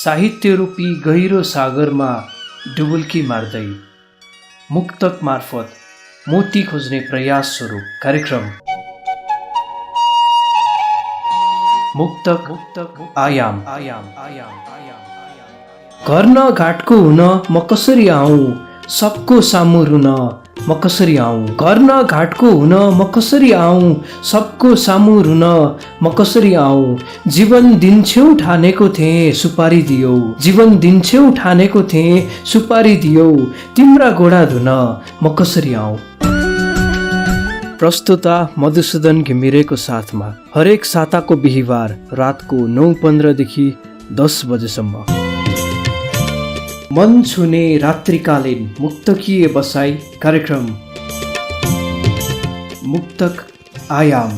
साहित्य रूपी गहिरो सागरमा डुबुल्की मार्दै मुक्तक मार्फत मोती खोज्ने प्रयास स्वरूप कार्यक्रम मुक्तक आयाम। घर न घाटको हुन म कसरी आऊँ, सबको सामु रुन म कसरी आऊँ। घर न घाटको हुन म कसरी आऊँ, सबको सामु रुन म कसरी आऊँ। जीवन दिन्छेउ ठानेको थिएँ सुपारी दियौ, जीवन दिन्छेउ ठानेको थिएँ सुपारी दियौ। तिम्रा गोडा धुन म कसरी आऊँ। प्रस्तुता मधुसूदन घिमिरेको साथमा हरेक साताको बिहिबार रातको 9:15 देखि 10 बजेसम्म मन छुने रात्रिकालीन मुक्तकीय बसाई कार्यक्रम मुक्तक आयाम।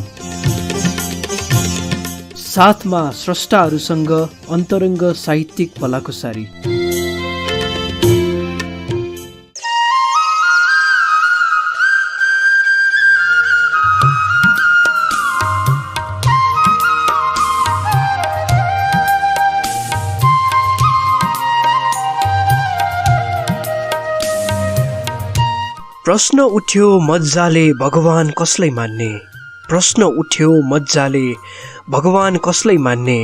साथमा स्रष्टाहरूसँग अन्तरङ्ग साहित्यिक भलाकुसारी। प्रश्न उठ्यो मज्जाले भगवान कसलाई मान्ने, प्रश्न उठ्यो मज्जाले भगवान कसलाई मान्ने।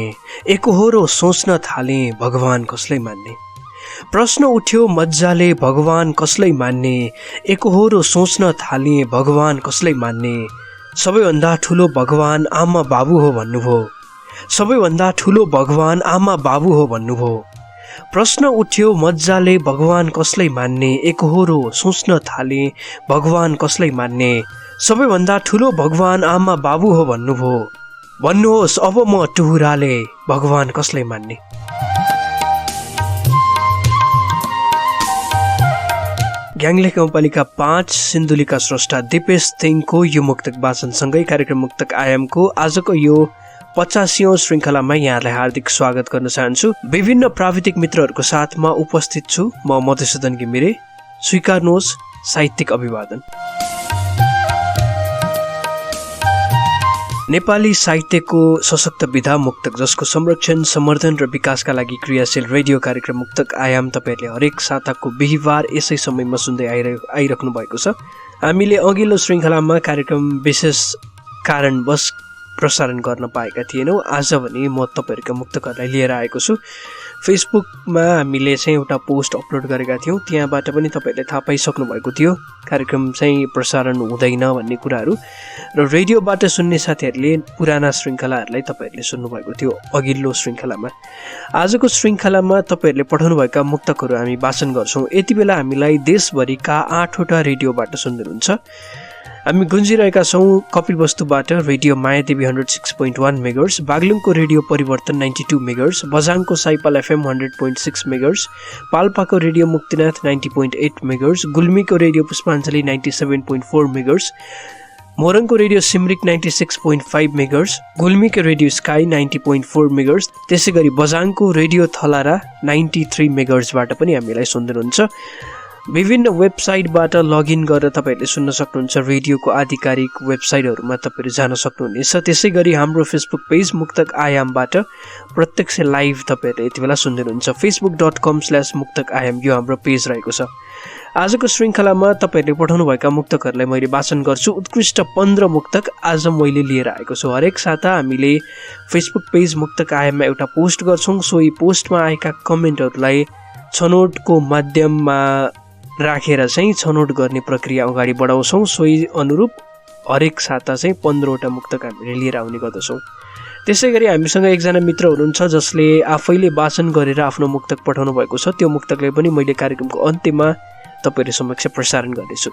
एकहोरो सोच्न थाले भगवान कसलाई मान्ने। प्रश्न उठ्यो मज्जाले भगवान कसलाई मान्ने। एकहोरो सोच्न थाले भगवान कसलाई मान्ने। सबैभन्दा ठुलो भगवान आमा बाबु हो भन्नुभयो, सबैभन्दा ठुलो भगवान आमा बाबु हो भन्नुभयो। प्रश्न उठ्यो मज्जाले भगवान कसलाई मान्ने। एकहोरो सोच्न थाले भगवान कसलाई मान्ने। सबैभन्दा ठुलो भगवान आमा बाबु हो भन्नुभयो। भन्नुहोस् अब म टुहुराले भगवान कसलाई मान्ने। ग्याङले गाउँपालिका 5 सिन्धुलीका स्रष्टा दिपेश थिङको यो मुक्तक वाचनसँगै कार्यक्रम मुक्तक आयामको आजको यो 50औं श्रृङ्खलामा यहाँलाई हार्दिक स्वागत गर्न चाहन्छु। विभिन्न प्राविधिक मित्रहरूको साथमा उपस्थित छु म मधुसूदन घिमिरे। स्वीकार्नुहोस् साहित्यिक अभिवादन। नेपाली साहित्यको सशक्त विधा मुक्तक, जसको संरक्षण, सम्वर्धन र विकासका लागि क्रियाशील रेडियो कार्यक्रम मुक्तक आयाम तपाईँहरूले हरेक साताको बिहिबार यसै समयमा सुन्दै आइराख्नु भएको छ। हामीले अघिल्लो श्रृङ्खलामा कार्यक्रम विशेष कारणवश प्रसारण गर्न पाएका थिएनौँ। आज भने म तपाईँहरूका मुक्तकहरूलाई लिएर आएको छु। फेसबुकमा हामीले चाहिँ एउटा पोस्ट अपलोड गरेका थियौँ, त्यहाँबाट पनि तपाईँहरूले थाहा पाइसक्नु भएको थियो कार्यक्रम चाहिँ प्रसारण हुँदैन भन्ने कुराहरू। र रेडियोबाट सुन्ने साथीहरूले पुराना श्रृङ्खलाहरूलाई तपाईँहरूले सुन्नुभएको थियो अघिल्लो श्रृङ्खलामा। आजको श्रृङ्खलामा तपाईँहरूले पठाउनुभएका मुक्तकहरू हामी वाचन गर्छौँ। यति बेला हामीलाई देशभरिका 8वटा रेडियोबाट सुन्नुहुन्छ। हामी गुन्जिरहेका छौँ कपिलवस्तुबाट रेडियो मायादेवी 106.1 मेगाहर्ट्ज, बागलुङको रेडियो परिवर्तन 92 मेगाहर्ट्ज, बझाङको साइपाल एफएम 100.6 मेगाहर्ट्ज, पाल्पाको रेडियो मुक्तिनाथ 90.8 मेगाहर्ट्ज, गुल्मीको रेडियो पुष्पाञ्जली 97.4 मेगाहर्ट्ज, मोरङको रेडियो सिमरिक 96.5 मेगाहर्ट्ज, गुल्मीको रेडियो स्काई 90.4 मेगाहर्ट्ज, त्यसै गरी बझाङको रेडियो थलारा 93 मेगाहर्ट्जबाट पनि हामीलाई सुन्नुहुन्छ। विभिन्न वेबसाइटबाट लगइन गरेर तपाईँहरूले सुन्न सक्नुहुन्छ। रेडियोको आधिकारिक वेबसाइटहरूमा तपाईँहरू जान सक्नुहुनेछ। त्यसै गरी हाम्रो फेसबुक पेज मुक्तक आयामबाट प्रत्यक्ष लाइभ तपाईँहरूले यति बेला सुन्नुहुन्छ। facebook.com/मुक्तक आयाम यो हाम्रो पेज रहेको छ। आजको श्रृङ्खलामा तपाईँहरूले पठाउनुभएका मुक्तकहरूलाई मैले वाचन गर्छु। उत्कृष्ट 15 मुक्तक आज मैले लिएर आएको छु। हरेक साता हामीले फेसबुक पेज मुक्तक आयाममा एउटा पोस्ट गर्छौँ। सोही पोस्टमा आएका कमेन्टहरूलाई छनौटको माध्यममा राखेर चाहिँ छनौट गर्ने प्रक्रिया अगाडि बढाउँछौँ। सोही अनुरूप हरेक साता चाहिँ 15वटा मुक्तक हामीले लिएर आउने गर्दछौँ। त्यसै गरी हामीसँग एकजना मित्र हुनुहुन्छ जसले आफैले वाचन गरेर आफ्नो मुक्तक पठाउनु भएको छ। त्यो मुक्तकलाई पनि मैले कार्यक्रमको अन्त्यमा तपाईँहरू समक्ष प्रसारण गर्नेछु।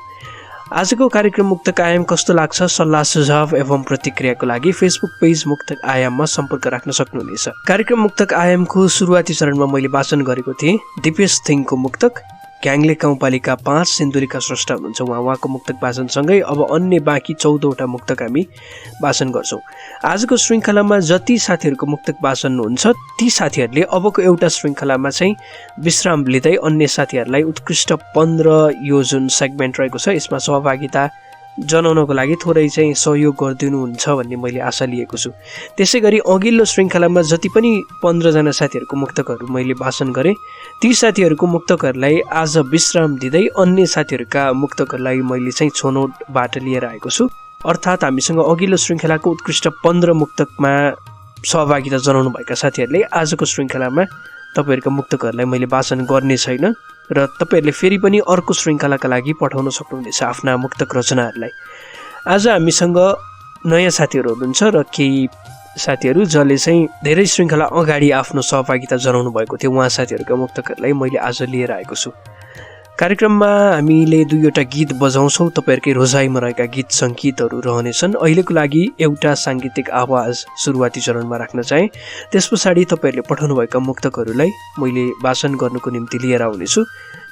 आजको कार्यक्रम मुक्तक आयाम कस्तो लाग्छ, सल्लाह सुझाव एवं प्रतिक्रियाको लागि फेसबुक पेज मुक्तक आयाममा सम्पर्क राख्न सक्नुहुनेछ। कार्यक्रम मुक्तक आयामको सुरुवाती चरणमा मैले वाचन गरेको थिएँ दिपेश थिङको मुक्तक। ग्याङले गाउँपालिका 5 सिन्धुलीका स्रष्टा हुनुहुन्छ उहाँको मुक्तक वाचनसँगै अब अन्य बाँकी 14वटा मुक्तक हामी वाचन गर्छौँ। आजको श्रृङ्खलामा जति साथीहरूको मुक्तक वाचन हुन्छ ती साथीहरूले अबको एउटा श्रृङ्खलामा चाहिँ विश्राम लिँदै अन्य साथीहरूलाई उत्कृष्ट 15 यो जुन सेगमेन्ट रहेको छ यसमा सहभागिता जनाउनको लागि थोरै चाहिँ सहयोग गरिदिनुहुन्छ भन्ने मैले आशा लिएको छु। त्यसै गरी अघिल्लो श्रृङ्खलामा जति पनि 15 जना साथीहरूको मुक्तकहरू मैले वाचन गरेँ, ती साथीहरूको मुक्तकहरूलाई आज विश्राम दिँदै अन्य साथीहरूका मुक्तकहरूलाई मैले चाहिँ छनौटबाट लिएर आएको छु। अर्थात् हामीसँग अघिल्लो श्रृङ्खलाको उत्कृष्ट 15 मुक्तकमा सहभागिता जनाउनु भएका साथीहरूले आजको श्रृङ्खलामा तपाईँहरूका मुक्तकहरूलाई मैले वाचन गर्ने छैन र तपाईँहरूले फेरि पनि अर्को श्रृङ्खलाका लागि पठाउन सक्नुहुनेछ आफ्ना मुक्तक रचनाहरूलाई। आज हामीसँग नयाँ साथीहरू हुनुहुन्छ र केही साथीहरू जसले चाहिँ धेरै श्रृङ्खला अगाडि आफ्नो सहभागिता जनाउनु भएको थियो, उहाँ साथीहरूका मुक्तकहरूलाई मैले आज लिएर आएको छु। कार्यक्रममा हामीले 2वटा गीत बजाउँछौँ, तपाईँहरूकै रोजाइमा रहेका गीत सङ्गीतहरू रहनेछन्। अहिलेको लागि एउटा साङ्गीतिक आवाज सुरुवाती चरणमा राख्न चाहेँ, त्यस पछाडि तपाईँहरूले पठाउनुभएका मुक्तकहरूलाई मैले वाचन गर्नुको निम्ति लिएर आउनेछु।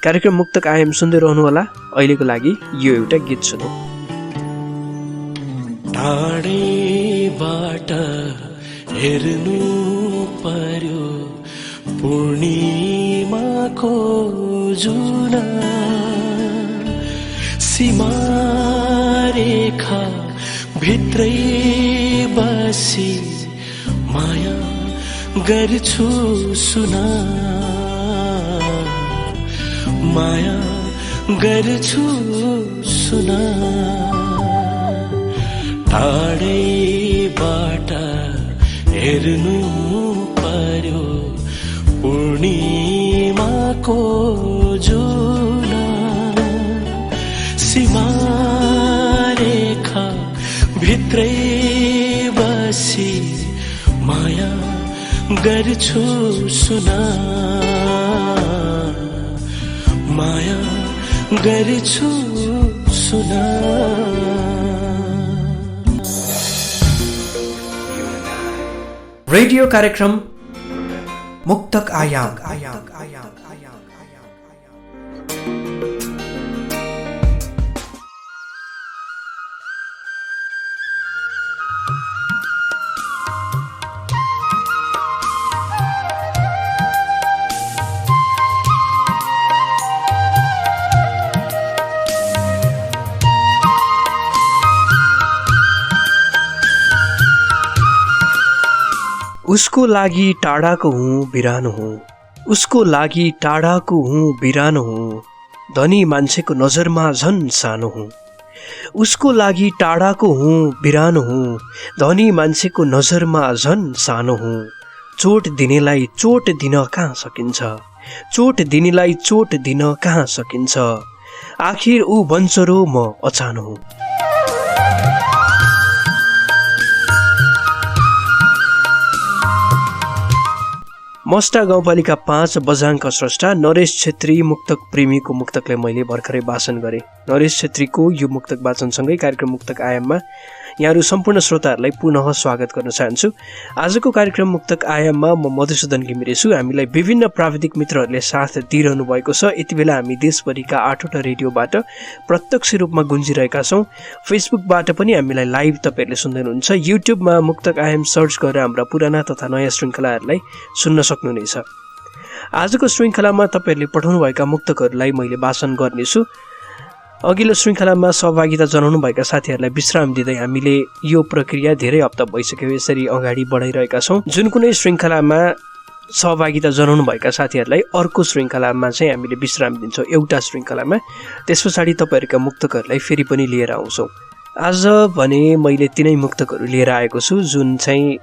कार्यक्रम मुक्तक आयाम सुन्दै रहनुहोला। अहिलेको लागि यो एउटा गीत सुनौँ। टाढेबाट हेर्नु पर्यो पूर्णिमाको जुना, सीमारेखा भित्रै बसी माया गर्छु सुना, माया गर्छु सुना। टाढेबाट हेर्नु पर्यो पूर्णिमाको जुना, सीमारेखा भित्रै बसी माया गर्छु सुना, माया गर्छु सुना। रेडियो कार्यक्रम मुक्तक आयाम। उसको लागि टाढाको हुँ बिरानो हुँ, उसको लागि टाढाको हुँ बिरानो हुँ, धनी मान्छेको नजरमा झन् सानो हुँ। उसको लागि टाढाको हुँ बिरानो हुँ, धनी मान्छेको नजरमा झन् सानो हुँ। चोट दिनेलाई चोट दिन कहाँ सकिन्छ, चोट दिनेलाई चोट दिन कहाँ सकिन्छ, आखिर ऊ बन्चरो म अचानो हुँ। मस्टा गाउँपालिका 5 बझाङका स्रष्टा नरेश छेत्री मुक्तक प्रेमीको मुक्तकलाई मैले भर्खरै वाचन गरेँ। नरेश छेत्रीको यो मुक्तक वाचनसँगै कार्यक्रम मुक्तक आयाममा यहाँहरू सम्पूर्ण श्रोताहरूलाई पुनः स्वागत गर्न चाहन्छु। आजको कार्यक्रम मुक्तक आयाममा म मधुसूदन घिमिरे छु। हामीलाई विभिन्न प्राविधिक मित्रहरूले साथ दिइरहनु भएको छ। यति बेला हामी देशभरिका 8वटा रेडियोबाट प्रत्यक्ष रूपमा गुन्जिरहेका छौँ। फेसबुकबाट पनि हामीलाई लाइभ तपाईँहरूले सुन्दै हुनुहुन्छ। युट्युबमा मुक्तक आयाम सर्च गरेर हाम्रा पुराना तथा नयाँ श्रृङ्खलाहरूलाई सुन्न सक्नुहुनेछ। आजको श्रृङ्खलामा तपाईँहरूले पठाउनुभएका मुक्तकहरूलाई मैले वाचन गर्नेछु। अघिल्लो श्रृङ्खलामा सहभागिता जनाउनु भएका साथीहरूलाई विश्राम दिँदै हामीले यो प्रक्रिया धेरै हप्ता भइसक्यो यसरी अगाडि बढाइरहेका छौँ। जुन कुनै श्रृङ्खलामा सहभागिता जनाउनु भएका साथीहरूलाई अर्को श्रृङ्खलामा चाहिँ हामीले विश्राम दिन्छौँ, एउटा श्रृङ्खलामा। त्यस पछाडि तपाईँहरूका मुक्तकहरूलाई फेरि पनि लिएर आउँछौँ। आज भने मैले तिनै मुक्तकहरू लिएर आएको छु जुन चाहिँ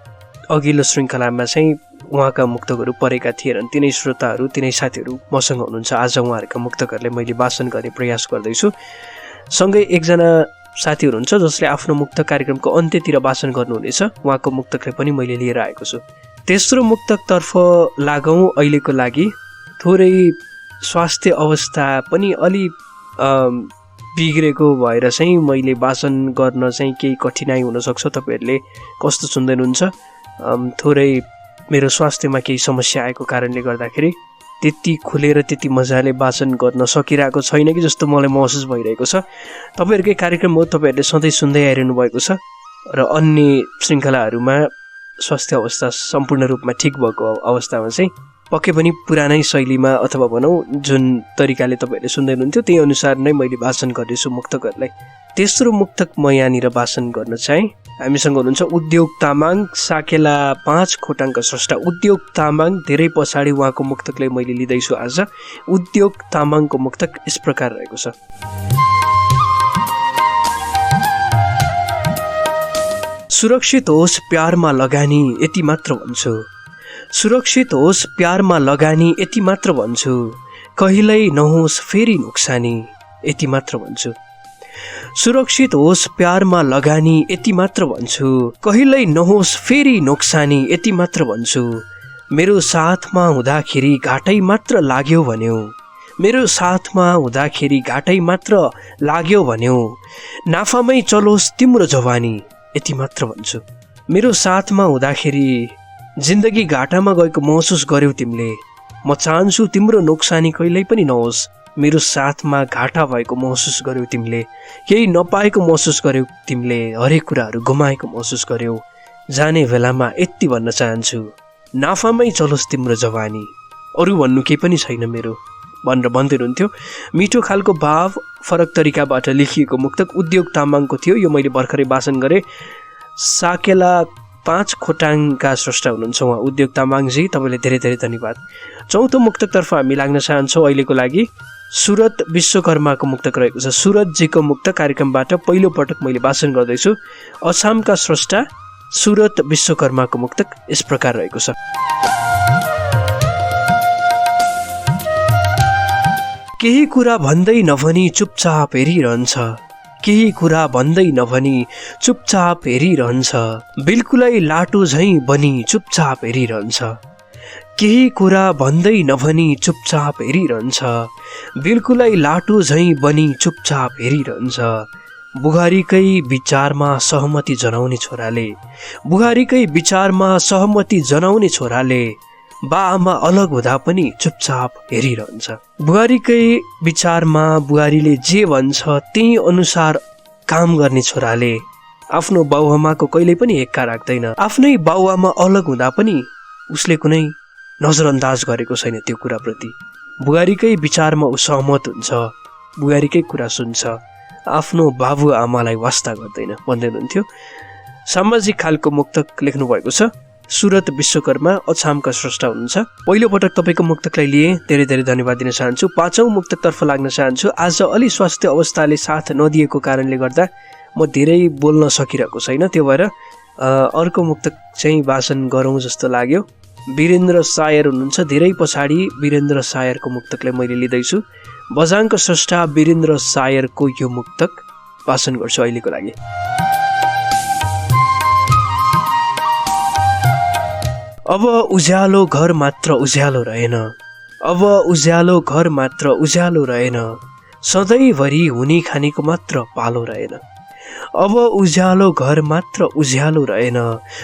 अघिल्लो श्रृङ्खलामा चाहिँ उहाँका मुक्तकहरू परेका थिएनन्। तिनै श्रोताहरू तिनै साथीहरू मसँग हुनुहुन्छ। आज उहाँहरूका मुक्तकहरूलाई मैले वाचन गर्ने प्रयास गर्दैछु। सँगै एकजना साथी हुनुहुन्छ जसले आफ्नो मुक्तक कार्यक्रमको अन्त्यतिर वाचन गर्नुहुनेछ। उहाँको मुक्तकलाई पनि मैले लिएर आएको छु। तेस्रो मुक्तकतर्फ लागौँ। अहिलेको लागि थोरै स्वास्थ्य अवस्था पनि अलि बिग्रेको भएर चाहिँ मैले वाचन गर्न चाहिँ केही कठिनाइ हुनसक्छ। तपाईँहरूले कस्तो सुन्दैनुहुन्छ? थोरै मेरो स्वास्थ्यमा केही समस्या आएको कारणले गर्दाखेरि त्यति खुलेर त्यति मजाले वाचन गर्न सकिरहेको छैन कि जस्तो मलाई महसुस भइरहेको छ। तपाईँहरूकै कार्यक्रम हो, तपाईँहरूले सधैँ सुन्दै आइरहनु भएको छ र अन्य श्रृङ्खलाहरूमा स्वास्थ्य अवस्था सम्पूर्ण रूपमा ठिक भएको अवस्थामा चाहिँ पक्कै पनि पुरानै शैलीमा अथवा भनौँ जुन तरिकाले तपाईँहरूले सुन्दै हुनुहुन्थ्यो त्यही अनुसार नै मैले वाचन गर्दैछु मुक्तकहरूलाई। तेस्रो मुक्तक म यहाँनिर वाचन गर्न चाहेँ। हामीसँग हुनुहुन्छ उद्योग तामाङ, साकेला 5 खोटाङका स्रष्टा उद्योग तामाङ। धेरै पछाडि उहाँको मुक्तकलाई मैले लिँदैछु आज। उद्योग तामाङको मुक्तक यस प्रकार रहेको छ। सुरक्षित होस् प्यारमा लगानी यति मात्र भन्छु, सुरक्षित होस् प्यारमा लगानी यति मात्र भन्छु, कहिल्यै नहोस् फेरि नोक्सानी यति मात्र भन्छु। सुरक्षित होस् प्यारमा लगानी यति मात्र भन्छु, कहिल्यै नहोस् फेरि नोक्सानी यति मात्र भन्छु। मेरो साथमा हुँदाखेरि घाटै मात्र लाग्यो भन्यो, मेरो साथमा हुँदाखेरि घाटै मात्र लाग्यो भन्यो, नाफामै चलोस् तिम्रो जवानी यति मात्र भन्छु। मेरो साथमा हुँदाखेरि जिन्दगी घाटामा गएको महसुस गर्यौ तिमीले, म चाहन्छु तिम्रो नोक्सानी कहिल्यै पनि नहोस्। मेरो साथमा घाटा भएको महसुस गर्यौ तिमीले, केही नपाएको महसुस गर्यौ तिमीले, हरेक कुराहरू गुमाएको महसुस गर्यौ। जाने बेलामा यति भन्न चाहन्छु, नाफामै चलोस् तिम्रो जवानी, अरू भन्नु केही पनि छैन मेरो भनेर भन्दै हुनुहुन्थ्यो। मिठो खालको भाव, फरक तरिकाबाट लेखिएको मुक्तक उद्योग तामाङको थियो। यो मैले भर्खरै वाचन गरेँ। साकेला 5 खोटाङका स्रष्टा हुनुहुन्छ उहाँ उद्योग तामाङजी, तपाईँले धेरै धेरै धन्यवाद। चौथो मुक्तकतर्फ हामी लाग्न चाहन्छौँ अहिलेको लागि। सुरत विश्वकर्माको मुक्तक रहेको छ। सुरतजीको मुक्तक कार्यक्रमबाट पहिलो पटक मैले वाचन गर्दैछु। अछामका स्रष्टा सुरत विश्वकर्माको मुक्तक यस प्रकार रहेको छ। केही कुरा भन्दै नभनी चुपचाप हेरिरहन्छ, केही कुरा भन्दै नभनी चुपचाप हेरिरहन्छ, बिल्कुलै लाटो झैँ बनी चुपचाप हेरिरहन्छ। केही कुरा भन्दै नभनी चुपचाप हेरिरहन्छ, बिल्कुलै लाटो झैँ बनी चुपचाप हेरिरहन्छ। बुहारीकै विचारमा सहमति जनाउने छोराले, बुहारीकै विचारमा सहमति जनाउने छोराले, बाआमा अलग हुँदा पनि चुपचाप हेरिरहन्छ। बुहारीकै विचारमा बुहारीले जे भन्छ त्यही अनुसार काम गर्ने छोराले आफ्नो बाउआमाको कहिल्यै पनि हेक्का राख्दैन। आफ्नै बाउआमा अलग हुँदा पनि उसले कुनै नजरअन्दाज गरेको छैन त्यो कुराप्रति। बुहारीकै विचारमा ऊ सहमत हुन्छ, बुहारीकै कुरा सुन्छ, आफ्नो बाबुआमालाई वास्ता गर्दैन भन्दै हुनुहुन्थ्यो। सामाजिक खालको मुक्तक लेख्नु भएको छ। सुरत विश्वकर्मा अछामका स्रष्टा हुनुहुन्छ। पहिलो पटक तपाईँको मुक्तकलाई लिए धेरै धेरै धन्यवाद दिन चाहन्छु। पाँचौं मुक्तकतर्फ लाग्न चाहन्छु। आज अलि स्वास्थ्य अवस्थाले साथ नदिएको कारणले गर्दा म धेरै बोल्न सकिरहेको छैन, त्यो भएर अर्को मुक्तक चाहिँ वाचन गरौँ जस्तो लाग्यो। वीरेन्द्र सायर हुनुहुन्छ, धेरै पछाडि वीरेन्द्र सायरको मुक्तकलाई मैले लिँदैछु। बझाङको स्रष्टा वीरेन्द्र सायरको यो मुक्तक वाचन गर्छु अहिलेको लागि। अब उज्यालो घर मात्र उज्यालो रहेन, अब उज्यालो घर मात्र उज्यालो रहेन, सधैँभरि हुने खानेको मात्र पालो रहेन। अब उज्यालो घर मात्र उज्यालो रहेन,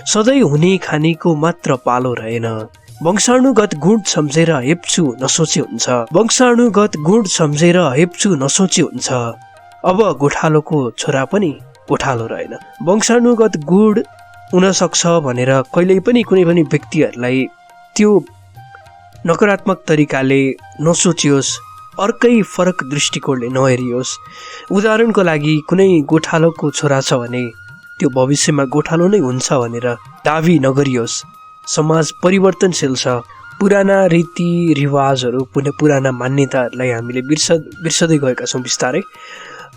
सधैँ हुने खानेको मात्र पालो रहेन। वंशाणुगत गुण सम्झेर हेप्छु नसोचे हुन्छ, वंशाणुगत गुण सम्झेर हेप्छु नसोचे हुन्छ। अब गोठालोको छोरा पनि गोठालो रहेन। वंशाणुगत गुण हुनसक्छ भनेर कहिल्यै पनि कुनै पनि व्यक्तिहरूलाई त्यो नकारात्मक तरिकाले नसोचियोस्, अर्कै फरक दृष्टिकोणले नहेरियोस्। उदाहरणको लागि कुनै गोठालोको छोरा छ भने त्यो भविष्यमा गोठालो नै हुन्छ भनेर दाबी नगरियोस्। समाज परिवर्तनशील छ। पुराना रीतिरिवाजहरू, पुराना मान्यताहरूलाई हामीले बिर्सदै गएका छौँ बिस्तारै।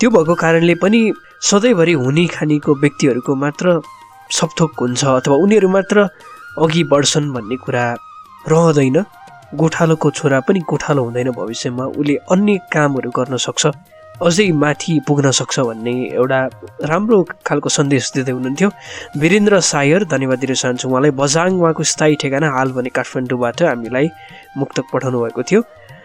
त्यो भएको कारणले पनि सधैँभरि हुने खानेको व्यक्तिहरूको मात्र सबथोक हुन्छ अथवा उनीहरू मात्र अघि बढ्छन् भन्ने कुरा रहँदैन। गोठालोको छोरा पनि गोठालो हुँदैन, भविष्यमा उसले अन्य कामहरू गर्न सक्छ, अझै माथि पुग्न सक्छ भन्ने एउटा राम्रो खालको सन्देश दिँदै हुनुहुन्थ्यो वीरेन्द्र सायर। धन्यवाद दिन चाहन्छु उहाँलाई। बझाङ उहाँको स्थायी ठेगाना, हाल भने काठमाडौँबाट हामीलाई मुक्तक पठाउनु भएको थियो।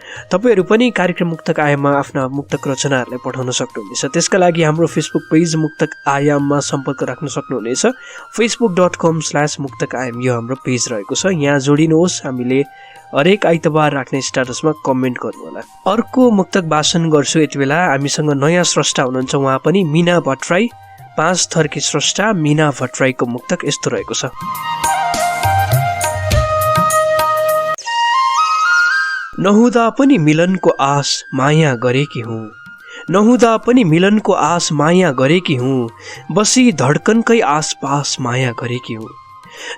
तपाईँहरू पनि कार्यक्रम मुक्तक आयाममा आफ्ना मुक्तक रचनाहरूलाई पठाउन सक्नुहुनेछ। त्यसका लागि हाम्रो फेसबुक पेज मुक्तक आयाममा सम्पर्क राख्न सक्नुहुनेछ। facebook.com/मुक्तक आयाम यो हाम्रो पेज रहेको छ। यहाँ जोडिनुहोस्, हामीले हरेक आइतबार राख्ने स्ट्याटसमा कमेन्ट गर्नुहोला। अर्को मुक्तक वाचन गर्छु यति बेला। हामीसँग नयाँ स्रष्टा हुनुहुन्छ, उहाँ पनि मिना भट्टराई, 5 थरकी स्रष्टा मिना भट्टराईको मुक्तक यस्तो रहेको छ। नहुँदा पनि मिलनको आस माया गरेकी हुँ, नहुँदा पनि मिलनको आस माया गरेकी हुँ, बसी धड्कनकै आसपास माया गरेकी हुँ,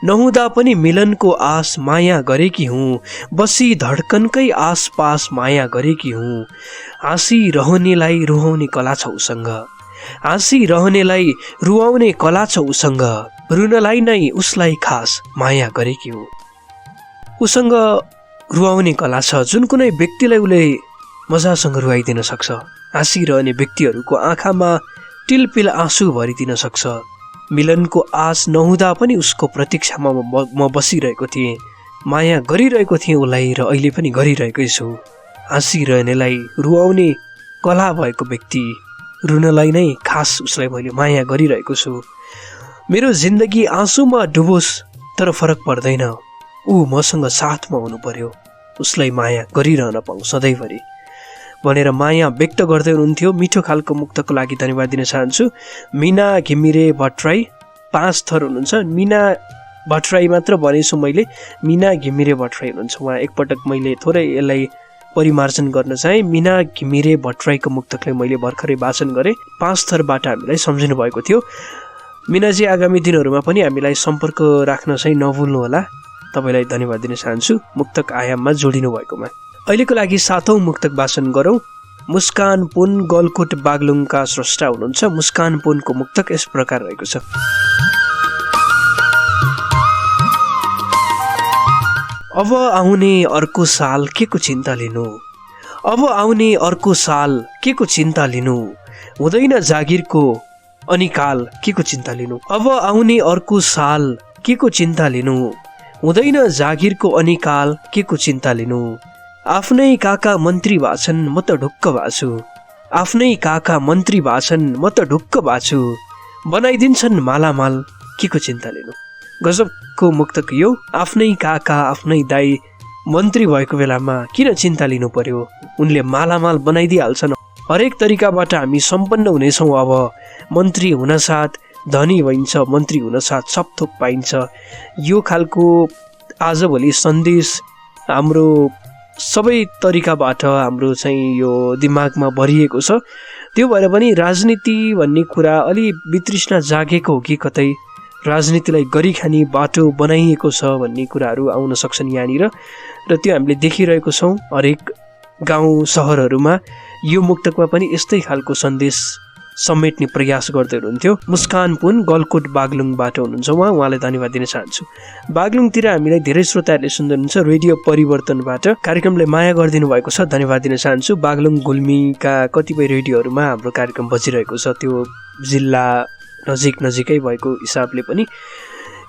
नहुँदा पनि मिलनको आस माया गरेकी हुँ, बसी धड्कनकै आसपास माया गरेकी हुँ, हाँसिरहनेलाई रुहाउने कला छ उसँग, हाँसिरहनेलाई रुवाउने कला छ उसँग, रुनलाई नै उसलाई खास माया गरेकी हुँ। उसँग रुवाउने कला छ, जुन कुनै व्यक्तिलाई उसले मजासँग रुवाइदिन सक्छ। हाँसिरहने व्यक्तिहरूको आँखामा टिलपिल आँसु भरिदिन सक्छ। मिलनको आश नहुँदा पनि उसको प्रतीक्षामा म बसिरहेको थिएँ, माया गरिरहेको थिएँ उसलाई र अहिले पनि गरिरहेकै छु। हाँसिरहनेलाई रुवाउने कला भएको व्यक्ति, रुनलाई नै खास उसलाई मैले माया गरिरहेको छु। मेरो जिन्दगी आँसुमा डुबोस् तर फरक पर्दैन, ऊ मसँग साथमा हुनु पर्यो, उसलाई माया गरिरहन पाऊँ सधैँभरि भनेर माया व्यक्त गर्दै हुनुहुन्थ्यो। मिठो खालको मुक्तको लागि धन्यवाद दिन चाहन्छु। मिना घिमिरे भट्टराई 5 थर हुनुहुन्छ। मिना भट्टराई मात्र भनेछु मैले, मिना घिमिरे भट्टराई हुनुहुन्छ उहाँ। एकपटक मैले थोरै यसलाई परिमार्जन गर्न चाहेँ। मिना घिमिरे भट्टराईको मुक्तकलाई मैले भर्खरै वाचन गरेँ। 5 थरबाट हामीलाई सम्झिनु भएको थियो। मिनाजी आगामी दिनहरूमा पनि हामीलाई सम्पर्क राख्न चाहिँ नभुल्नुहोला। तपाईँलाई धन्यवाद दिन चाहन्छु मुक्तक आयाममा जोडिनु भएकोमा। अहिलेको लागि 7औं मुक्तक वाचन गरौँ। मुस्कान पुन गलकोट बागलुङका स्रष्टा हुनुहुन्छ। मुस्कान पुनको मुक्तक यस प्रकार रहेको छ। अब आउने अर्को साल के को चिन्ता लिनु, अब आउने अर्को साल के को चिन्ता लिनु, हुँदैन जागिरको अनिकाल के को चिन्ता लिनु, अब आउने अर्को साल के को चिन्ता लिनु, हुँदैन जागिरको अनिकाल के को चिन्ता लिनु, आफ्नै काका मन्त्री भाछन् म त ढुक्क भाछु, आफ्नै काका मन्त्री भाछन् म त ढुक्क भाछु, बनाइदिन्छन् मालामाल के को चिन्ता लिनु। गजबको मुक्तक यो। आफ्नै काका आफ्नै दाई मन्त्री भएको बेलामा किन चिन्ता लिनु पर्यो, उनले मालामाल बनाइदिइहाल्छन्। हरेक तरिकाबाट हामी सम्पन्न हुनेछौँ। अब मन्त्री हुनसाथ धनी भइन्छ, मन्त्री हुनसाथ सब थोक पाइन्छ। यो खालको आजभोलि सन्देश हाम्रो सबै तरिकाबाट हाम्रो चाहिँ यो दिमागमा भरिएको छ। त्यो भएर पनि राजनीति भन्ने कुरा अलि वितृष्णा जागेको हो कि कतै राजनीतिलाई गरिखाने बाटो बनाइएको छ भन्ने कुराहरू आउन सक्छन् यहाँनिर, र त्यो हामीले देखिरहेको छौँ हरेक गाउँ सहरहरूमा। यो मुक्तकमा पनि यस्तै खालको सन्देश समेट्ने प्रयास गर्दै हुनुहुन्थ्यो। मुस्कान पुन गलकोट बागलुङबाट हुनुहुन्छ उहाँलाई धन्यवाद दिन चाहन्छु। बागलुङतिर हामीलाई धेरै श्रोताहरूले सुन्दै हुनुहुन्छ रेडियो परिवर्तनबाट। कार्यक्रमलाई माया गरिदिनु भएको छ, धन्यवाद दिन चाहन्छु। बागलुङ गुल्मीका कतिपय रेडियोहरूमा हाम्रो कार्यक्रम बजिरहेको छ, त्यो जिल्ला नजिकै भएको हिसाबले पनि।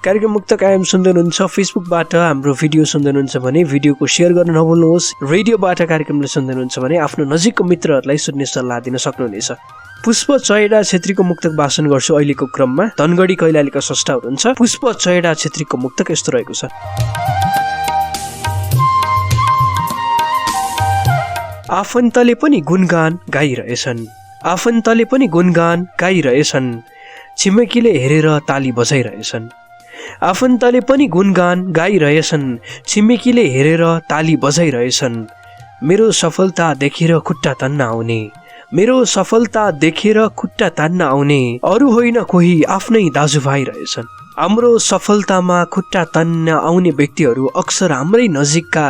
कार्यक्रम मुक्तक आयाम सुन्दै हुनुहुन्छ। फेसबुकबाट हाम्रो भिडियो सुन्दै हुनुहुन्छ भने भिडियोको सेयर गर्न नभुल्नुहोस्। रेडियोबाट कार्यक्रमलाई सुन्दै हुनुहुन्छ भने आफ्नो नजिकको मित्रहरूलाई सुन्ने सल्लाह दिन सक्नुहुनेछ। पुष्प चयडा छेत्रीको मुक्तक वाचन गर्छु अहिलेको क्रममा। धनगढी कैलालीका स्रष्टा हुनुहुन्छ। पुष्प चयडा छेत्रीको मुक्तक यस्तो रहेको छ। आफन्तले पनि गुणगान गाइरहेछन्, आफन्तले पनि गुणगान गाइरहेछन्, छिमेकीले हेरेर ताली बजाइरहेछन्, आफन्तले पनि गुणगान गाइरहेछन्, छिमेकीले हेरेर ताली बजाइरहेछन्, मेरो सफलता देखेर खुट्टा तान्न आउने, मेरो सफलता देखेर खुट्टा तान्न आउने, अरू होइन कोही आफ्नै दाजुभाइ रहेछन्। हाम्रो सफलतामा खुट्टा तान्न आउने व्यक्तिहरू अक्सर हाम्रै नजिकका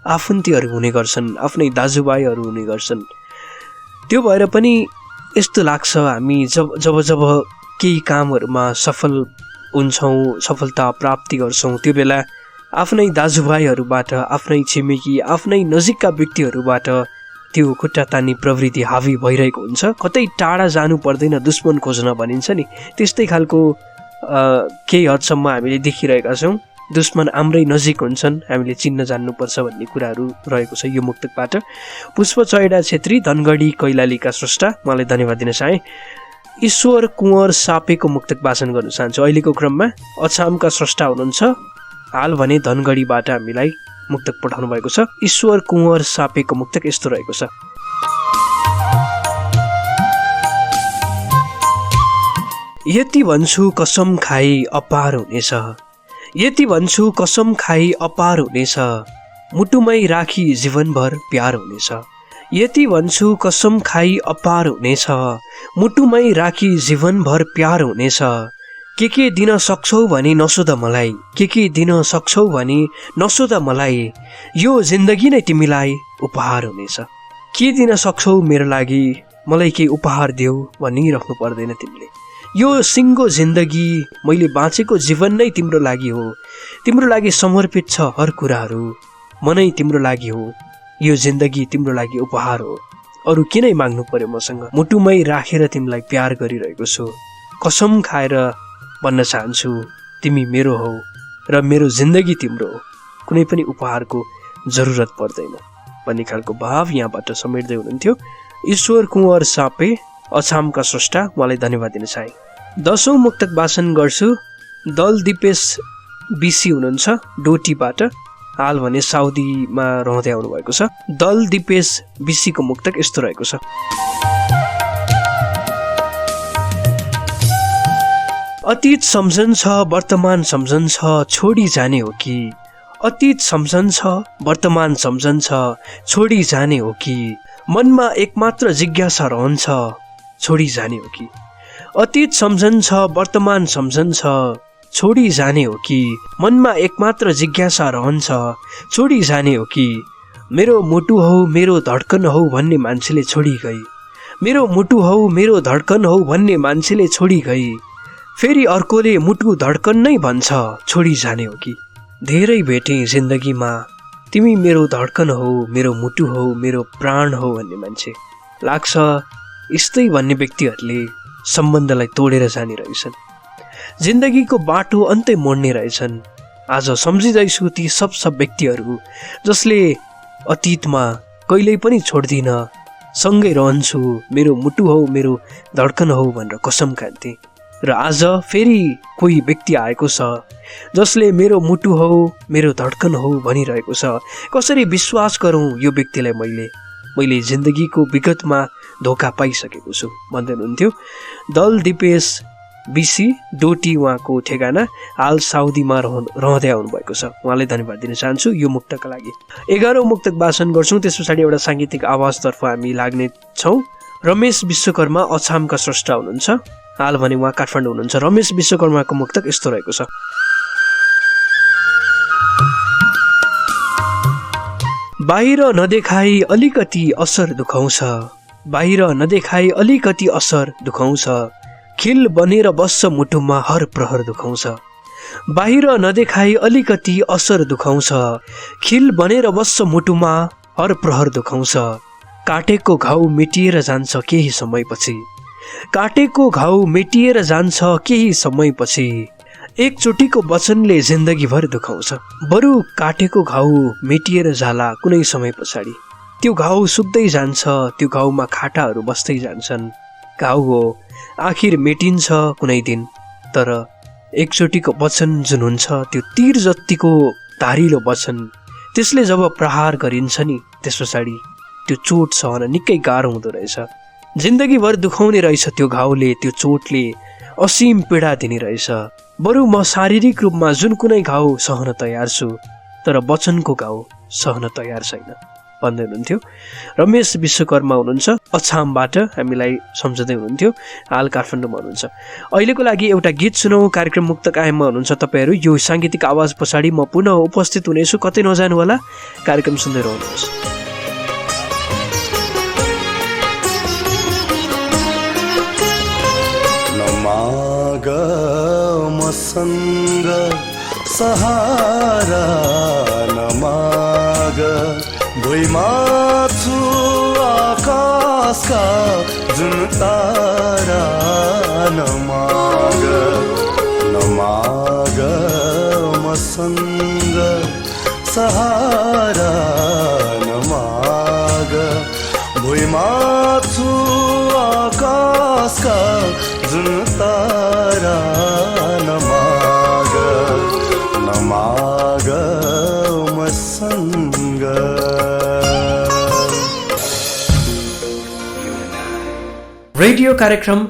आफन्तीहरू हुने गर्छन्, आफ्नै दाजुभाइहरू हुने गर्छन्। त्यो भएर पनि यस्तो लाग्छ हामी जब केही कामहरूमा सफल हुन्छौँ, सफलता प्राप्ति गर्छौँ, त्यो बेला आफ्नै दाजुभाइहरूबाट, आफ्नै छिमेकी, आफ्नै नजिकका व्यक्तिहरूबाट त्यो खुट्टा तान्ने प्रवृत्ति हावी भइरहेको हुन्छ। कतै टाढा जानु पर्दैन दुश्मन खोज्न भनिन्छ नि, त्यस्तै खालको केही हदसम्म हामीले देखिरहेका छौँ। दुश्मन हाम्रै नजिक हुन्छन्, हामीले चिन्न जान्नुपर्छ भन्ने कुराहरू रहेको छ यो मुक्तकबाट। पुष्प चयडा छेत्री धनगढी कैलालीका स्रष्टा, मलाई धन्यवाद दिन चाहे। ईश्वर कुँवर सापेको मुक्तक वाचन गर्न चाहन्छु अहिलेको क्रममा। अछामका स्रष्टा हुनुहुन्छ, हाल भने धनगढीबाट हामीलाई मुक्तक पठाउनु भएको छ। ईश्वर कुँवर सापेको मुक्तक यस्तो रहेको छ। यति भन्छु कसम खाई अपार हुनेछ, यति भन्छु कसम खाई अपार हुनेछ, मुटुमै राखी जीवनभर प्यार हुनेछ। यति भन्छु कसम खाई अपार हुनेछ, मुटुमै राखी जीवनभर प्यार हुनेछ। के दिन सक्छौ भनी नसोध मलाई, के दिन सक्छौ भनी नसोध मलाई, यो जिन्दगी नै तिमीलाई उपहार हुनेछ। के दिन सक्छौ मेरो लागि, मलाई केही उपहार देऊ भनिराख्नु पर्दैन तिमीले। यो सिङ्गो जिन्दगी मैले बाँचेको जीवन नै तिम्रो लागि हो, तिम्रो लागि समर्पित छ हर कुराहरू, मनै तिम्रो लागि हो, यो जिन्दगी तिम्रो लागि उपहार हो। अरू किनै माग्नु पर्यो मसँग, मुटुमै राखेर तिमीलाई प्यार गरिरहेको छु। कसम खाएर भन्न चाहन्छु तिमी मेरो हौ र मेरो जिन्दगी तिम्रो हो, कुनै पनि उपहारको जरुरत पर्दैन भन्ने खालको भाव यहाँबाट समेट्दै हुनुहुन्थ्यो ईश्वर कुँवर सापे, अछामका स्रष्टा। उहाँलाई धन्यवाद दिन चाहे। 10औं मुक्तक वाचन गर्छु। दल दिपेश बिसी हुनुहुन्छ डोटीबाट, हाल भने साउदीमा रहँदै आउनुभएको छ। दल दिपेश बिसीको मुक्तक यस्तो रहेको छ। अतीत सम्झन्छ वर्तमान सम्झन्छ छोडी जाने हो कि, अतीत सम्झन्छ वर्तमान सम्झन्छ छोडी जाने हो कि, मनमा एकमात्र जिज्ञासा रहन्छ छोडी जाने हो कि। अतीत सम्झन्छ वर्तमान सम्झन्छ छोडी जाने हो कि, मनमा एकमात्र जिज्ञासा रहन्छ छोडी जाने हो कि। मेरो मुटु हौ मेरो धड्कन हौ भन्ने मान्छेले छोडी गई, मेरो मुटु हौ मेरो धड्कन हौ भन्ने मान्छेले छोडी गई, फेरि अर्कोले मुटु धड्कन नै भन्छ छोडी जाने हो कि। धेरै भेटेँ जिन्दगीमा तिमी मेरो धड्कन हौ, मेरो मुटु हौ, मेरो प्राण हौ भन्ने मान्छे। लाग्छ यस्तै भन्ने व्यक्तिहरूले सम्बन्धलाई तोडेर जाने रहेछन्, जिन्दगीको बाटो अन्तै मोड्ने रहेछन्। आज सम्झिँदैछु ती सब व्यक्तिहरू जसले अतीतमा कहिल्यै पनि छोड्दिन, सँगै रहन्छु, मेरो मुटु हौ मेरो धड्कन हौ भनेर कसम खान्थे। र आज फेरि कोही व्यक्ति आएको छ जसले मेरो मुटु हौ मेरो धड्कन हौ भनिरहेको छ। कसरी विश्वास गरौँ यो व्यक्तिलाई? मैले जिन्दगीको विगतमा धोका पाइसकेको छु भन्दै हुनुहुन्थ्यो दल दिपेश बिसी डोटी, उहाँको ठेगाना, हाल साउदीमा रहँदै आउनुभएको छ। उहाँलाई धन्यवाद दिन चाहन्छु यो मुक्तका लागि। 11औं मुक्तक वाचन गर्छौँ, त्यस पछाडि एउटा साङ्गीतिक आवाजतर्फ हामी लाग्ने छौँ। रमेश विश्वकर्मा अछामका स्रष्टा हुनुहुन्छ, हाल भने उहाँ काठमाडौँ हुनुहुन्छ। रमेश विश्वकर्माको मुक्तक यस्तो रहेको छ। बाहिर नदेखाई अलिकति असर दुखाउँछ, बाहिर नदेखाई अलिकति असर दुखाउँछ, खिल बनेर बस्छ मुटुमा हर प्रहर दुखाउँछ। बाहिर नदेखाई अलिकति असर दुखाउँछ, खिल बनेर बस्छ मुटुमा हर प्रहर दुखाउँछ। काटेको घाउ मेटिएर जान्छ केही समयपछि, काटेको घाउ मेटिएर जान्छ केही समयपछि, एकचोटिको वचनले जिन्दगीभर दुखाउँछ। बरु काटेको घाउ मेटिएर जाला कुनै समय पछाडि, त्यो घाउ सुक्दै जान्छ, त्यो घाउमा खाटाहरू बस्दै जान्छन्। घाउ हो आखिर मेटिन्छ कुनै दिन, तर एकचोटिको वचन जुन हुन्छ त्यो तीर जत्तिको धारिलो वचन, त्यसले जब प्रहार गरिन्छ नि त्यस पछाडि त्यो चोट सहन निकै गाह्रो हुँदो रहेछ। जिन्दगीभर दुखाउने रहेछ त्यो घाउले, त्यो चोटले असीम पीडा दिने रहेछ। बरु म शारीरिक रूपमा जुन कुनै घाउ सहन तयार छु, तर वचनको घाउ सहन तयार छैन भन्दै हुनुहुन्थ्यो रमेश विश्वकर्मा हुनुहुन्छ अछामबाट, हामीलाई सम्झँदै हुनुहुन्थ्यो, हाल काठमाडौँमा हुनुहुन्छ। अहिलेको लागि एउटा गीत सुनौ। कार्यक्रम मुक्तक आयाममा हुनुहुन्छ तपाईँहरू। यो साङ्गीतिक आवाज पछाडि म पुनः उपस्थित हुनेछु, कतै नजानु होला, कार्यक्रम सुन्दै रहनुहोस्। नमाग मसँग सहारा, नमाग भुइँमा छु आकाशका जुन तारा, नमाग नमाग मसँग सहारा, नमाग भुइँमा छु आकाशका जुन तारा, नमाग नमाग मसँग। रेडियो कार्यक्रम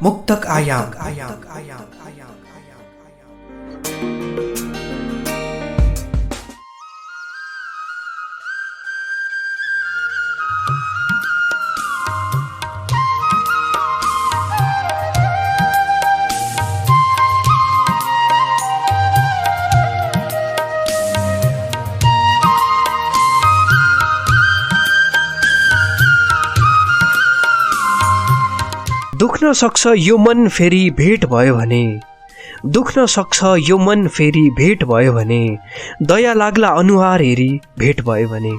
मुक्तक आयाम। दुख्न सक्छ यो मन फेरि भेट भयो भने, दुख्न सक्छ यो मन फेरि भेट भयो भने, दया लाग्ला अनुहार हेरी भेट भयो भने,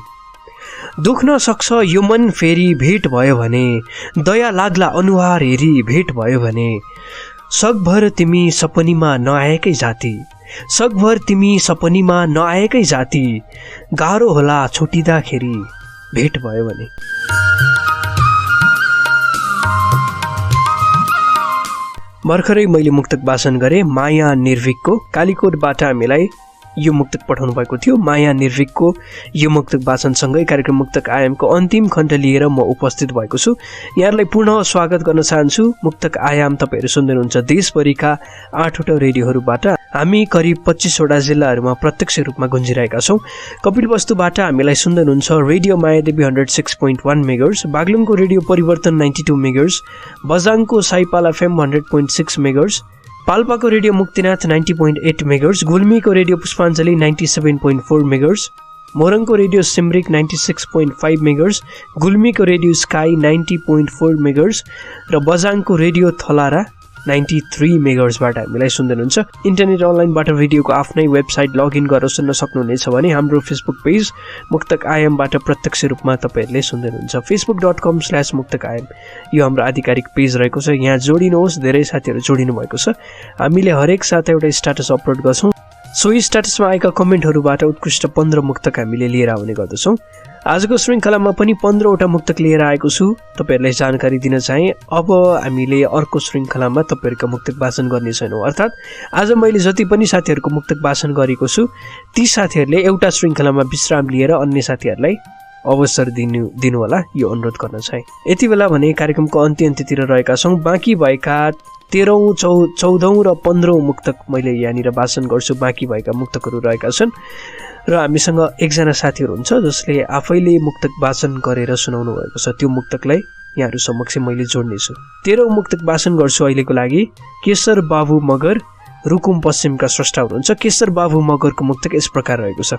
दुख्न सक्छ यो मन फेरि भेट भयो भने, दया लाग्ला अनुहार हेरी भेट भयो भने, सकभर तिमी सपनीमा नआएकै जाति, सकभर तिमी सपनीमा नआएकै जाति, गाह्रो होला छुटिँदाखेरि भेट भयो भने। भर्खरै मैले मुक्तक वाचन गरेँ माया निर्भिकको। कालीकोटबाट हामीलाई यो मुक्तक पठाउनु भएको थियो। माया निर्भिकको यो मुक्तक वाचनसँगै कार्यक्रम मुक्तक आयामको अन्तिम खण्ड लिएर म उपस्थित भएको छु। यहाँलाई पुनः स्वागत गर्न चाहन्छु। मुक्तक आयाम तपाईँहरू सुन्दै हुनुहुन्छ देशभरिका 8वटा रेडियोहरूबाट। हामी करिब 25वटा जिल्लाहरूमा प्रत्यक्ष रूपमा गुन्जिरहेका छौँ। कपिलवस्तुबाट हामीलाई सुन्दै हुनुहुन्छ रेडियो मायादेवी 106.1 मेगाहर्ज, बागलुङको रेडियो परिवर्तन 92 मेगाहर्ज, बझाङको साइपाला FM 100.6 मेगाहर्ज, पाल्पाको रेडियो मुक्तिनाथ 90.8 मेगाहर्ज, गुल्मीको रेडियो पुष्पाञ्जली 97.4 मेगाहर्ज, मोरङको रेडियो सिमरिक 96.5 मेगाहर्ज, गुल्मीको रेडियो स्काई 90.4 मेगाहर्ज र बझाङको रेडियो थलारा 93 मेगाहर्जबाट हामीलाई सुन्दै हुनुहुन्छ। इन्टरनेट अनलाइनबाट रेडियोको आफ्नै वेबसाइट लगइन गरेर सुन्न सक्नुहुनेछ भने हाम्रो फेसबुक पेज मुक्तक आयामबाट प्रत्यक्ष रूपमा तपाईँहरूले सुन्दै हुनुहुन्छ। facebook.com/मुक्तकआयाम यो हाम्रो आधिकारिक पेज रहेको छ। यहाँ जोडिनुहोस्, धेरै साथीहरू जोडिनु भएको छ। हामीले हरेक साता एउटा स्ट्याटस अपलोड गर्छौँ। सोही स्ट्याटसमा आएका कमेन्टहरूबाट उत्कृष्ट 15 मुक्तक हामीले लिएर आउने गर्दछौँ। आजको श्रृङ्खलामा पनि 15वटा मुक्तक लिएर आएको छु। तपाईँहरूलाई जानकारी दिन चाहे अब हामीले अर्को श्रृङ्खलामा तपाईँहरूका मुक्तक वाचन गर्ने छैनौँ। अर्थात् आज मैले जति पनि साथीहरूको मुक्तक वाचन गरेको छु ती साथीहरूले एउटा श्रृङ्खलामा विश्राम लिएर अन्य साथीहरूलाई अवसर दिनु होला, यो अनुरोध गर्न चाहे। यति बेला भने कार्यक्रमको अन्त्यतिर रहेका छौँ। बाँकी भएका 13औं, 14औं र 15औं मुक्तक मैले यहाँनिर वाचन गर्छु। बाँकी भएका मुक्तकहरू रहेका छन् र हामीसँग एकजना साथी हुनुहुन्छ जसले आफैले मुक्तक वाचन गरेर सुनाउनु भएको छ। त्यो मुक्तकलाई यहाँहरू समक्ष मैले जोड्नेछु। 13औं मुक्तक वाचन गर्छु अहिलेको लागि। केशर बाबु मगर रुकुम पश्चिमका स्रष्टा हुनुहुन्छ। केशर बाबु मगरको मुक्तक यस प्रकार रहेको छ।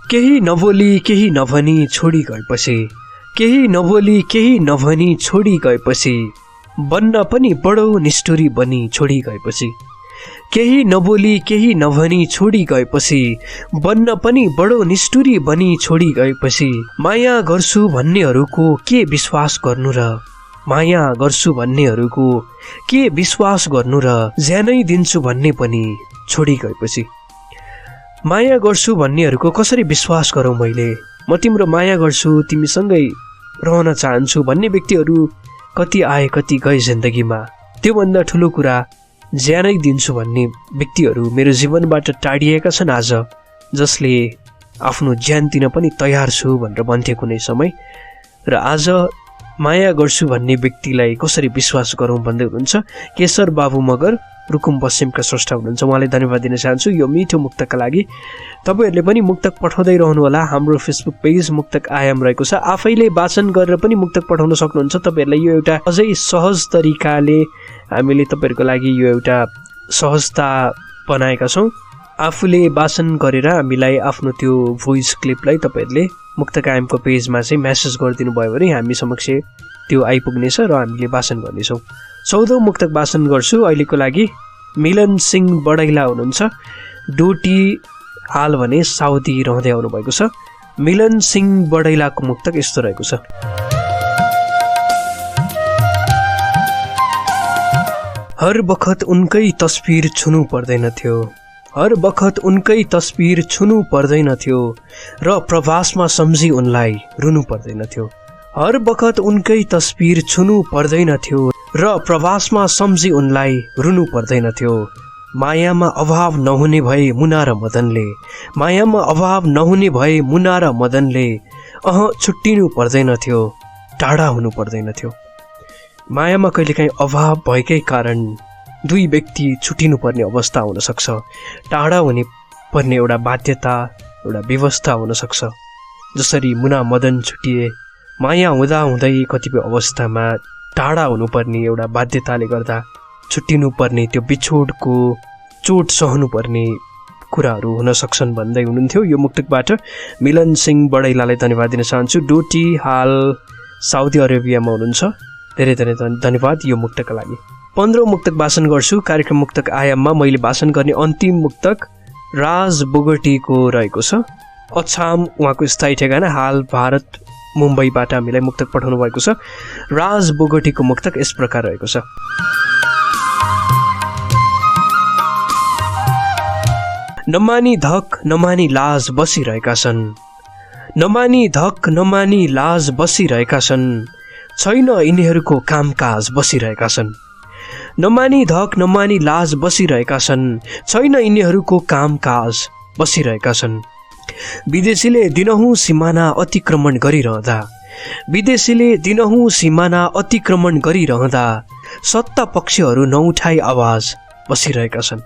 केही नबोली केही नभनी छोडी गएपछि, केही नबोली केही नभनी छोडी गएपछि, बन्न पनि बडो निष्ठुरी बनी छोडी गएपछि, केही नबोली केही नभनी छोडी गएपछि, बन्न पनि बडो निष्ठुरी बनी छोडी गएपछि, माया गर्छु भन्नेहरूको के विश्वास गर्नु र, माया गर्छु भन्नेहरूको के विश्वास गर्नु र, ज्यानै दिन्छु भन्ने पनि छोडी गएपछि, माया गर्छु भन्नेहरूको कसरी विश्वास गरौँ मैले, म तिम्रो माया गर्छु तिमीसँगै रहन चाहन्छु भन्ने व्यक्तिहरू कति आए कति गए जिन्दगीमा। त्योभन्दा ठुलो कुरा ज्यानै दिन्छु भन्ने व्यक्तिहरू मेरो जीवनबाट टाढिएका छन् आज, जसले आफ्नो ज्यान दिन पनि तयार छु भनेर भन्थे कुनै समय। र आज माया गर्छु भन्ने व्यक्तिलाई कसरी विश्वास गरौँ भन्दै हुनुहुन्छ केशर बाबु मगर रुकुम पश्चिमका स्रष्टा हुनुहुन्छ। उहाँलाई धन्यवाद दिन चाहन्छु यो मिठो मुक्तका लागि। तपाईँहरूले पनि मुक्तक पठाउँदै रहनुहोला। हाम्रो फेसबुक पेज मुक्तक आयाम रहेको छ। आफैले वाचन गरेर पनि मुक्तक पठाउन सक्नुहुन्छ। तपाईँहरूलाई यो एउटा अझै सहज तरिकाले हामीले तपाईँहरूको लागि यो एउटा सहजता बनाएका छौँ। आफूले वाचन गरेर हामीलाई आफ्नो त्यो भोइस क्लिपलाई तपाईँहरूले मुक्तक आयामको पेजमा चाहिँ म्यासेज गरिदिनु भयो भने हामी समक्ष त्यो आइपुग्नेछ र हामीले वाचन गर्नेछौँ। 14औं मुक्तक वाचन गर्छु अहिलेको लागि। मिलन सिंह बडैला हुनुहुन्छ। डोटी हाल भने साउदी रहँदै आउनुभएको छ। मिलन सिंह बडैलाको मुक्तक यस्तो रहेको छ। हर बखत उनकै तस्बिर छुनु पर्दैन थियो, हर बखत उनकै तस्बिर छुनु पर्दैन थियो र प्रवासमा सम्झी उनलाई रुनु पर्दैन थियो, हर बखत उनकै तस्बिर छुनु पर्दैन थियो र प्रवासमा सम्झी उनलाई रुनु पर्दैन थियो। मायामा अभाव नहुने भए मुना र मदनले, मायामा अभाव नहुने भए मुना र मदनले छुट्टिनु पर्दैन थियो, टाढा हुनु पर्दैन थियो। मायामा कहिलेकाहीँ अभाव भएकै कारण दुई व्यक्ति छुट्टिनु पर्ने अवस्था हुन सक्छ, टाढा हुने पर्ने एउटा बाध्यता एउटा व्यवस्था हुन सक्छ। जसरी मुना मदन छुट्टिए, माया हुँदा हुँदै कतिपय अवस्थामा टाढा हुनुपर्ने एउटा बाध्यताले गर्दा छुट्टिनु पर्ने त्यो बिछोडको चोट सहनु पर्ने कुराहरू हुन सक्छन् भन्दै हुनुहुन्थ्यो। यो मुक्तकबाट मिलन सिंह बडैलालाई धन्यवाद दिन चाहन्छु। डोटी हाल साउदी अरेबियामा हुनुहुन्छ, धेरै धेरै धन्यवाद यो मुक्तका लागि। 15औं मुक्तक वाचन गर्छु। कार्यक्रम मुक्तक आयाममा मैले वाचन गर्ने अन्तिम मुक्तक राज बोगटीको रहेको छ। अछाम उहाँको स्थायी ठेगाना, हाल भारत मुम्बईबाट हामीलाई मुक्तक पठाउनु भएको छ। राज बोगटीको मुक्तक यस प्रकार रहेको छ। नमानी धक नमानी लाज बसिरहेका छन्, नमानी धक नमानी लाज बसिरहेका छन्, छैन यिनीहरूको कामकाज बसिरहेका छन्। नमानी धक नमानी लाज बसिरहेका छन्, छैन यिनीहरूको कामकाज बसिरहेका छन्। विदेशीले दिनहुँ सिमाना अतिक्रमण गरिरहँदा, विदेशीले दिनहुँ सिमाना अतिक्रमण गरिरहँदा, सत्ता पक्षहरू नउठाई आवाज बसिरहेका छन्।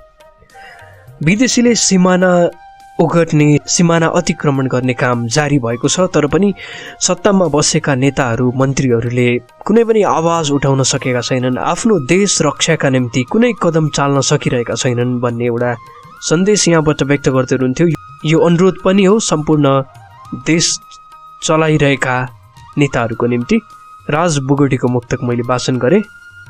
विदेशीले सिमाना ओगट्ने, सिमाना अतिक्रमण गर्ने काम जारी भएको छ, तर पनि सत्तामा बसेका नेताहरू मन्त्रीहरूले कुनै पनि आवाज उठाउन सकेका छैनन्, आफ्नो देश रक्षाका निम्ति कुनै कदम चाल्न सकिरहेका छैनन् भन्ने एउटा सन्देश यहाँबाट व्यक्त गर्दै हुनुहुन्थ्यो। यो अनुरोध पनि हो सम्पूर्ण देश चलाइरहेका नेताहरूको निम्ति। राज बोगटीको मुक्तक मैले वाचन गरेँ।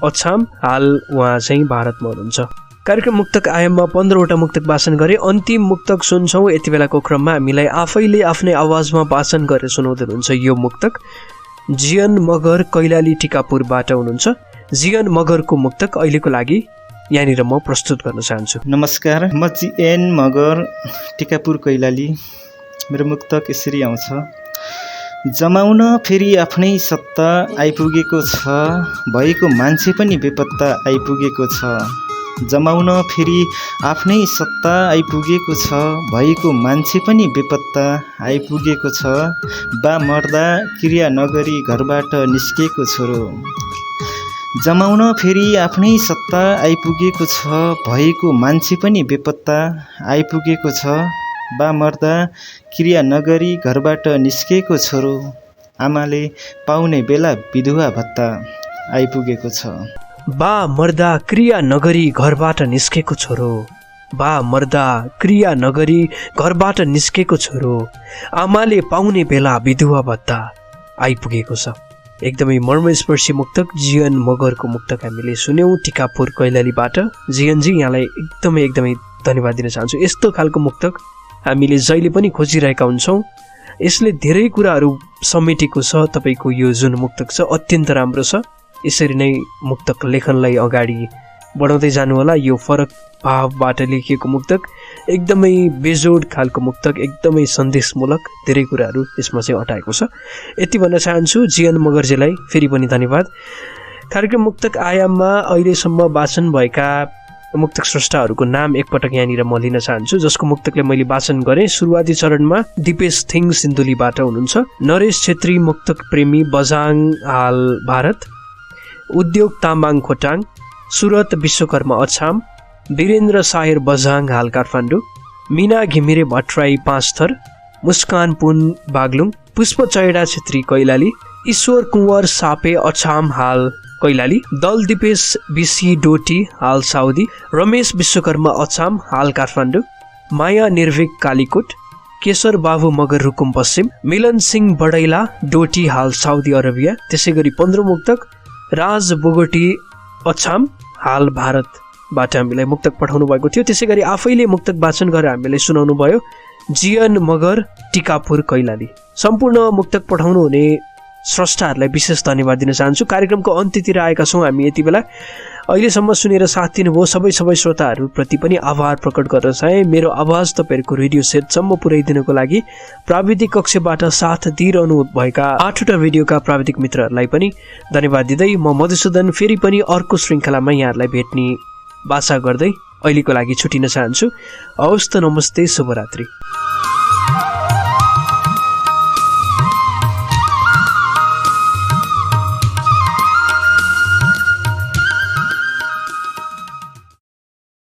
अछाम, हाल उहाँ चाहिँ भारतमा हुनुहुन्छ। कार्यक्रम मुक्तक आयाममा 15वटा मुक्तक वाचन गरे। अन्तिम मुक्तक सुन्छौँ। यति बेलाको क्रममा हामीलाई आफैले आफ्नै आवाजमा वाचन गरेर सुनाउँदै हुनुहुन्छ यो मुक्तक। जियन मगर कैलाली टिकापुरबाट हुनुहुन्छ। जियन मगरको मुक्तक अहिलेको लागि यहाँनिर म प्रस्तुत गर्न चाहन्छु। नमस्कार, म जिएन मगर टिकापुर कैलाली। मेरो मुक्तक यसरी आउँछ। जमाउन फेरि आफ्नै सत्ता आइपुगेको छ, भएको मान्छे पनि बेपत्ता आइपुगेको छ। जमाउन फेरि आफ्नै सत्ता आइपुगेको छ, भएको मान्छे पनि बेपत्ता आइपुगेको छ। बा मर्दा क्रिया नगरी घरबाट निस्केको छोरो। जमाउन फेरि आफ्नै सत्ता आइपुगेको छ, भएको मान्छे पनि बेपत्ता आइपुगेको छ। बा मर्दा क्रिया नगरी घरबाट निस्केको छोरो। आमाले पाउने बेला विधवा भत्ता आइपुगेको छ। बा मर्दा क्रिया नगरी घरबाट निस्केको छोरो। बा मर्दा क्रिया नगरी घरबाट निस्केको छोरो। आमाले पाउने बेला विधवा भत्ता आइपुगेको छ। एकदमै मर्मस्पर्शी मुक्तक जियन मगरको मुक्तक हामीले सुन्यौँ टिकापुर कैलालीबाट। जियनजी, यहाँलाई एकदमै धन्यवाद दिन चाहन्छु। यस्तो खालको मुक्तक हामीले जहिले पनि खोजिरहेका हुन्छौँ। यसले धेरै कुराहरू समेटेको छ। तपाईँको यो जुन मुक्तक छ अत्यन्त राम्रो छ। यसरी नै मुक्तक लेखनलाई अगाडि बढाउँदै जानुहोला। यो फरक भावबाट लेखिएको मुक्तक एकदमै बेजोड खालको मुक्तक, एकदमै सन्देशमूलक, धेरै कुराहरू यसमा चाहिँ अटाएको छ। यति भन्न चाहन्छु। जियन मगरजीलाई फेरि पनि धन्यवाद। कार्यक्रम मुक्तक आयाममा अहिलेसम्म वाचन भएका मुक्तक स्रष्टाहरूको नाम एकपटक यहाँनिर म लिन चाहन्छु, जसको मुक्तकले मैले वाचन गरेँ। सुरुवाती चरणमा दिपेश थिङ सिन्धुलीबाट हुनुहुन्छ। नरेश छेत्री मुक्तक प्रेमी, बझाङ, हाल भारत। उद्योग तामाङ खोटाङ, सुरत विश्वकर्मा अछाम। वीरेन्द्र सायर बझाङ, हाल काठमाडौँ। मिना घिमिरे भट्टराई पाँचथर, मुस्कान पुन बागलुङ। पुष्प चैडा छेत्री कैलाली। ईश्वर कुँवर सापे अछाम, हाल कैलाली। दल दिपेश बिसी डोटी, हाल साउदी। रमेश विश्वकर्मा अछाम, हाल काठमाडौँ। माया निर्विक कालीकोट। केशर बाबु मगर रुकुम पश्चिम। मिलन सिंह बडैला डोटी, हाल साउदी अरेबिया। त्यसै गरी 15 मुक्तक राज बोगटी अछाम, हाल भारतबाट हामीलाई मुक्तक पठाउनु भएको थियो। त्यसै गरी आफैले मुक्तक वाचन गरेर हामीलाई सुनाउनु भयो जियन मगर टिकापुर कैलाली। सम्पूर्ण मुक्तक पठाउनु हुने स्रष्टाहरूलाई विशेष धन्यवाद दिन चाहन्छु। कार्यक्रमको अन्त्यतिर आएका छौँ हामी यति बेला। अहिलेसम्म सुनेर साथ दिनुभयो सबै श्रोताहरूप्रति पनि आभार प्रकट गर्न चाहे। मेरो आवाज तपाईँहरूको रेडियो सेटसम्म पुर्याइदिनुको लागि प्राविधिक कक्षबाट साथ दिइरहनु भएका 8वटा रेडियोका प्राविधिक मित्रहरूलाई पनि धन्यवाद दिँदै म मधुसूदन फेरि पनि अर्को श्रृङ्खलामा यहाँहरूलाई भेट्ने बाचा गर्दै अहिलेको लागि छुटिन चाहन्छु। हवस् त, नमस्ते, शुभरात्रि।